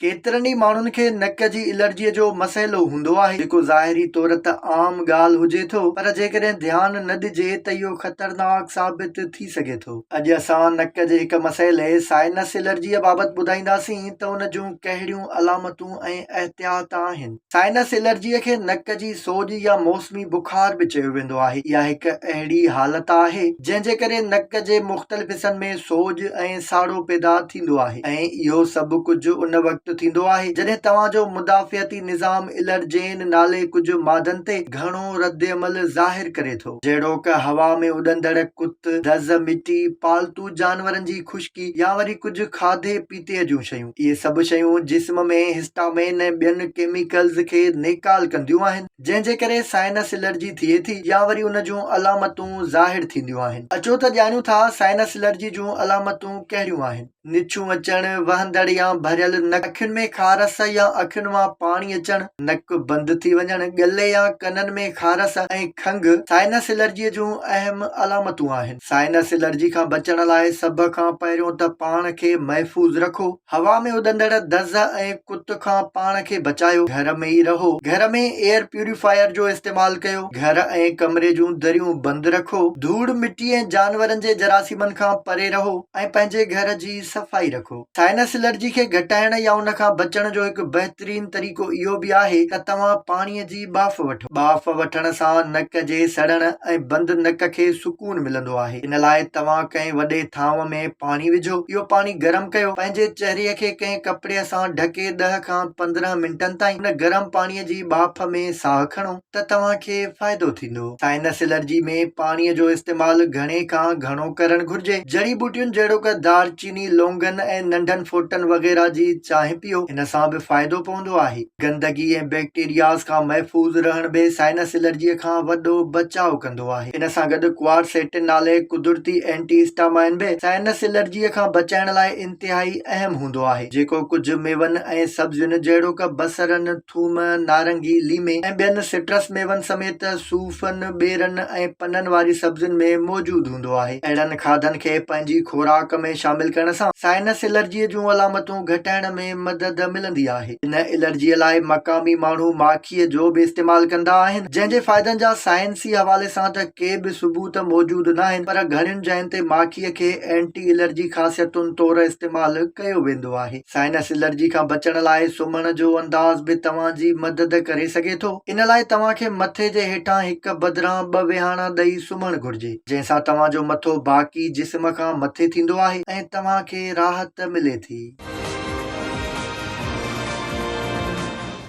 केतिरनि ई माण्हुनि खे नक जी एलर्जीअ जो मसइलो हूंदो आहे जेको ज़ाहिरी तौर ते आम ॻाल्हि हुजे थो, पर जेकॾहिं ध्यानु न ॾिजे त इहो ख़तरनाक साबित थी सघे थो। अॼु असां नक जे हिक मसइले साइनस एलर्जीअ बाबति ॿुधाईंदासीं त उन जूं कहिड़ियूं अलामतूं ऐं एहतियात आहिनि। साइनस एलर्जीअ खे नक जी सोज या मौसमी बुखार बि चयो वेंदो आहे। इहा हिकु अहिड़ी हालत आहे जंहिंजे करे नक जे मुख़्तलिफ़ हिसनि में सोज ऐं साड़ो पैदा थींदो आहे, ऐं इहो सभु कुझु उन वक़्तु थींदो आहे जॾहिं तव्हांजो मुदाफ़ियती निज़ाम एलर्जेन नाले कुझु मादनि ते घणो रद्द अमल ज़ाहिर करे थो, जहिड़ोक हवा में उॾंदड़ कुत, दज़ मिटी, पालतू जानवरनि जी खुश्की या वरी कुझु खाधे पीते जूं शयूं। इहे सभु शयूं जिस्म में हिस्टामिन ऐं ॿियनि केमिकल्स खे नेकाल कंदियूं आहिनि, जंहिंजे करे साइनस एलर्जी थिए थी या वरी उन जूं अलामतूं ज़ाहिर थींदियूं आहिनि। अचो त ॼाणूं था साइनस एलर्जी जूं अलामतूं कहिड़ियूं आहिनि। निछूं अचणु, वहंदड़ या भरियल नक, अखियुनि में खारस या अखियुनि मां पाणी अचणु, नक बंदि थी वञणु, गले या कननि में खारस ऐं खंघि साइनस एलर्जीअ जूं अहम अलामतूं आहिनि। साइनस एलर्जी खां बचण लाइ सभ खां पहिरियों त पाण खे महफ़ूज़ रखो। हवा में उॾंदड़ दज़ ऐं कुत खां पाण खे बचायो। घर में ई रहो। घर में एयर प्यूरिफायर जो इस्तेमालु कयो। घर ऐं कमरे जूं दरियूं बंदि रखो। धूड़ मिट्टी ऐं जानवरनि जे जरासीमनि खां परे रहो ऐं पंहिंजे घर जी सफ़ाई रखो। साइनस एलर्जी खे घटाइण या उन खां बचण जो हिकु बहितरीन तरीक़ो इहो बि आहे त तव्हां पाणीअ जी बाफ़ वठो। बाफ़ वठण सां नक जे सड़ण ऐं बंदि नक खे सुकून मिलंदो आहे। इन लाइ तव्हां कंहिं वॾे थांव में पाणी विझो। इहो पाणी गरम कयो। पंहिंजे चेहरे खे कंहिं कपिड़े सां ढके 10 खां 15 मिंटनि ताईं उन गरम पाणीअ जी बाफ़ में साहु खणो त तव्हांखे फ़ाइदो थींदो। साइनस एलर्जी में पाणीअ जो इस्तेमालु घणे खां घणो करणु घुर्जे। जड़ी बूटियुनि जहिड़ो क दालचीनी, लौंगन ऐं नंढनि फोटनि वग़ैरह जी चांहि पियो। इन सां बि फ़ाइदो पवंदो आहे। गंदगी ऐं बैक्टीरियाज़ खां महफ़ूज़ रहण बि साइनस एलर्जीअ खां वॾो बचाव कंदो आहे। इन सां गॾु क्वारसेटिन नाले कुदरती एंटीहिस्टामाइन बि साइनस एलर्जीअ खां बचाइण लाइ इंतिहाई अहम हूंदो आहे, जेको कुझु मेवनि ऐं सब्जियुनि जहिड़ो क बसरनि, थूम, नारंगी, लीमे ऐं ॿियनि सिट्रस मेवनि समेत सूफ़नि, बेरनि ऐं पननि वारी सब्जियुनि में मौजूदु हूंदो आहे। अहिड़नि खाधनि खे पंहिंजी खुराक में शामिल करण सां साइनस एलर्जीअ जूं अलामतूं घटाइण में मदद मिलंदी आहे। इन एलर्जीअ लाइ मक़ामी माण्हू माखीअ जो बि इस्तेमालु कंदा आहिनि, जंहिंजे फ़ाइदनि जा साइंसी हवाले सां त के बि सबूत मौजूदु न आहिनि, पर घणियुनि जॻहियुनि ते माखीअ खे एंटी एलर्जी ख़ासियतुनि तौरु इस्तेमालु कयो वेंदो आहे। साइनस एलर्जी खां बचण लाइ सुम्हण जो अंदाज़ बि तव्हांजी मदद करे सघे थो। इन लाइ तव्हांखे मथे जे हेठां हिक बदिरां 2 विहाणा ॾेई सुम्हणु घुर्जे, जंहिंसां तव्हांजो मथो बाक़ी जिस्म खां मथे थींदो आहे ऐं तव्हांखे राहत मिले थी।